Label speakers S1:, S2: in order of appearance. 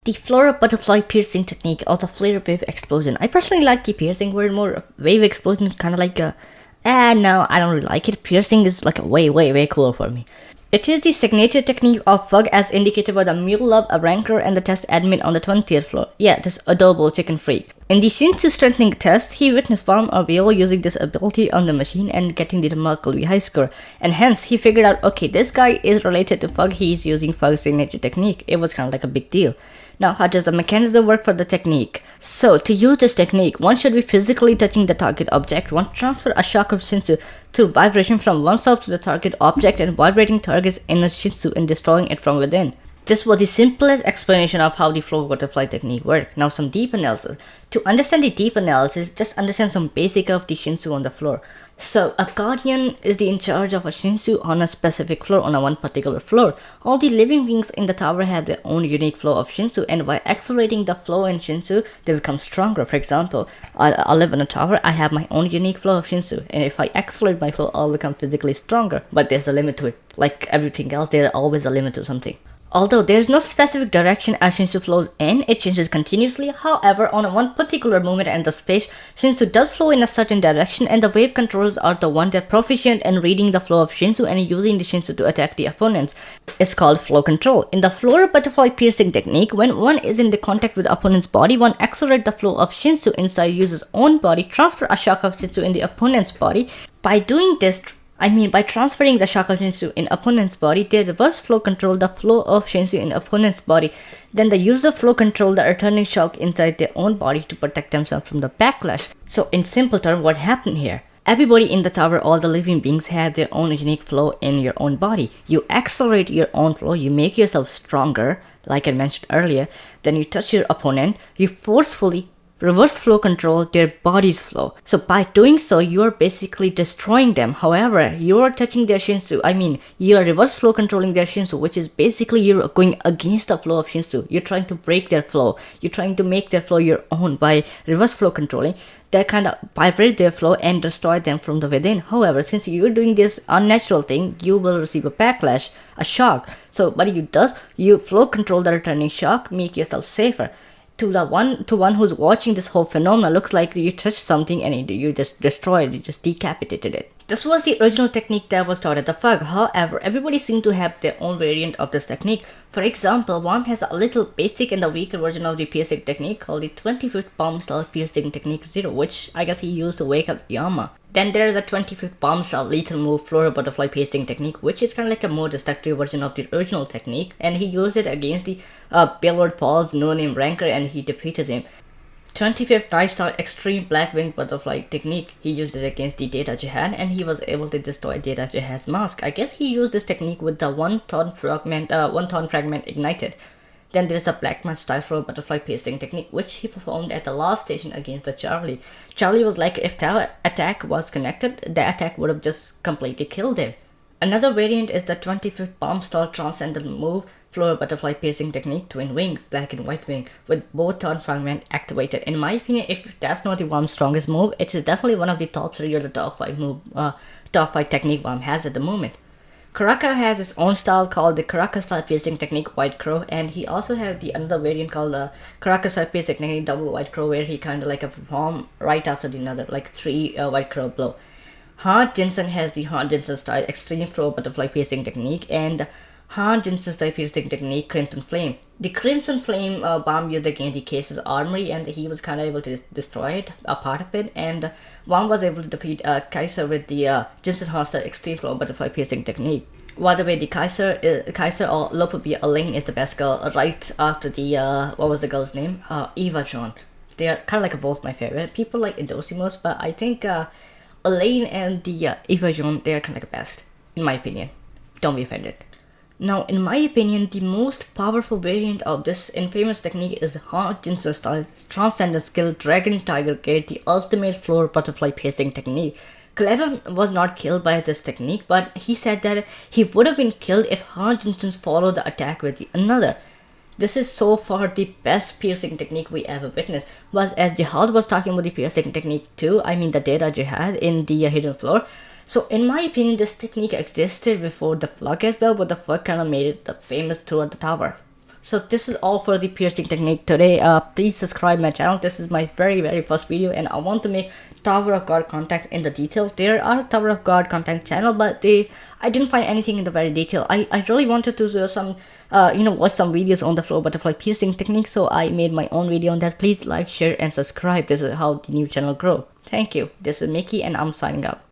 S1: The floral butterfly piercing technique or the flare wave explosion. I personally like the piercing word more. Wave explosion is kind of like a, no, I don't really like it. Piercing is like a way cooler for me. It is the signature technique of Fug as indicated by the mule love, a ranker, and the test admin on the 20th floor. Yeah, this adorable chicken freak. In the Shinsu strengthening test, he witnessed Palm Aviol using this ability on the machine and getting the remarkably high score. And hence, he figured out, okay, this guy is related to Fug, he's using Fug's signature technique. It was kind of like a big deal. Now, how does the mechanism work for the technique? So, to use this technique, one should be physically touching the target object. One transfer a shock of Shinsu through vibration from oneself to the target object and vibrating target's inner Shinsu and destroying it from within. This was the simplest explanation of how the flow butterfly technique worked. Now some deep analysis. To understand the deep analysis, just understand some basic of the Shinsu on the floor. So a guardian is in charge of a Shinsu on a specific floor, on a one particular floor. All the living beings in the tower have their own unique flow of Shinsu, and by accelerating the flow in Shinsu, they become stronger. For example, I live in a tower, I have my own unique flow of Shinsu, and if I accelerate my flow, I'll become physically stronger. But there's a limit to it. Like everything else, there's always a limit to something. Although there is no specific direction as Shinsu flows in, it changes continuously. However, on one particular moment in the space, Shinsu does flow in a certain direction, and the wave controllers are the one that are proficient in reading the flow of Shinsu and using the Shinsu to attack the opponents. It's called flow control. In the floral butterfly piercing technique, when one is in the contact with the opponent's body, one accelerates the flow of Shinsu inside user's own body, transfer a shock of Shinsu in the opponent's body. By doing this, by transferring the shock of Shinsu in opponent's body, they reverse flow control the flow of Shinsu in opponent's body. Then the user flow control the returning shock inside their own body to protect themselves from the backlash. So in simple terms, what happened here? Everybody in the tower, all the living beings have their own unique flow in your own body. You accelerate your own flow, you make yourself stronger, like I mentioned earlier. Then you touch your opponent, you forcefully reverse flow control their body's flow. So by doing so, you are basically destroying them. However, you are touching their Shinsu. You are reverse flow controlling their Shinsu, which is basically you're going against the flow of Shinsu. You're trying to break their flow. You're trying to make their flow your own by reverse flow controlling. That kind of vibrate their flow and destroy them from the within. However, since you're doing this unnatural thing, you will receive a backlash, a shock. So what you does, you flow control the returning shock, make yourself safer. To one who's watching this whole phenomenon, looks like you touched something and you just destroyed it, you just decapitated it. This was the original technique that was taught at the Fug. However, everybody seemed to have their own variant of this technique. For example, one has a little basic and the weaker version of the piercing technique called the 25th palm style piercing technique 0, which I guess he used to wake up Yama. Then there is a 25th palm style lethal move floral butterfly piercing technique, which is kind of like a more destructive version of the original technique, and he used it against the Billboard Paul's no-name ranker and he defeated him. 25th Night Star Extreme Black Wing Butterfly Technique. He used it against the Data Jihad and he was able to destroy Data Jihad's mask. I guess he used this technique with the one ton fragment ignited. Then there's the Black Match style floral butterfly piercing technique, which he performed at the last station against the Charlie. Charlie was like, if that attack was connected, the attack would have just completely killed him. Another variant is the 25th palm style transcendent move floral butterfly piercing technique twin wing, black and white wing, with both turn fragment activated. In my opinion, if that's not the WAM's strongest move, it is definitely one of the top 3 or the top 5 technique WAM has at the moment. Karaka has his own style called the Karaka style piercing technique White Crow, and he also has the another variant called the Karaka style piercing technique Double White Crow, where he kind of like a perform right after the another, like 3 White Crow blow. Han Jinsen has the Han Jinsen style extreme floral butterfly piercing technique and Han Jinsen style piercing technique Crimson Flame. The Crimson Flame bomb used against the Case's armory, and he was kind of able to destroy it, a part of it, and one was able to defeat Kaiser with the Jinsen Han style extreme floral butterfly piercing technique. By the way, the Kaiser or Lopabia Elaine is the best girl right after the, what was the girl's name? Eva John. They are kind of like both my favorite. People like Indosimus, but I think Elaine and the Eva John, they are kind of like the best, in my opinion. Don't be offended. Now, in my opinion, the most powerful variant of this infamous technique is the Han Jinsen style transcendent skill Dragon Tiger Gate, the ultimate floral butterfly piercing technique. Clever was not killed by this technique, but he said that he would have been killed if Han Jinsen followed the attack with another. This is so far the best piercing technique we ever witnessed. But as Jihad was talking about the piercing technique too, the Data Jihad in the hidden floor. So in my opinion, this technique existed before the Fug as well, but the Fug kind of made it famous throughout the tower. So this is all for the piercing technique today. Please subscribe my channel. This is my very first video, and I want to make Tower of God contact in the detail. There are Tower of God contact channel, but I didn't find anything in the very detail. I really wanted to do some watch some videos on the flow butterfly piercing technique, so I made my own video on that. Please like, share, and subscribe. This is how the new channel grow. Thank you. This is Mickey, and I'm signing out.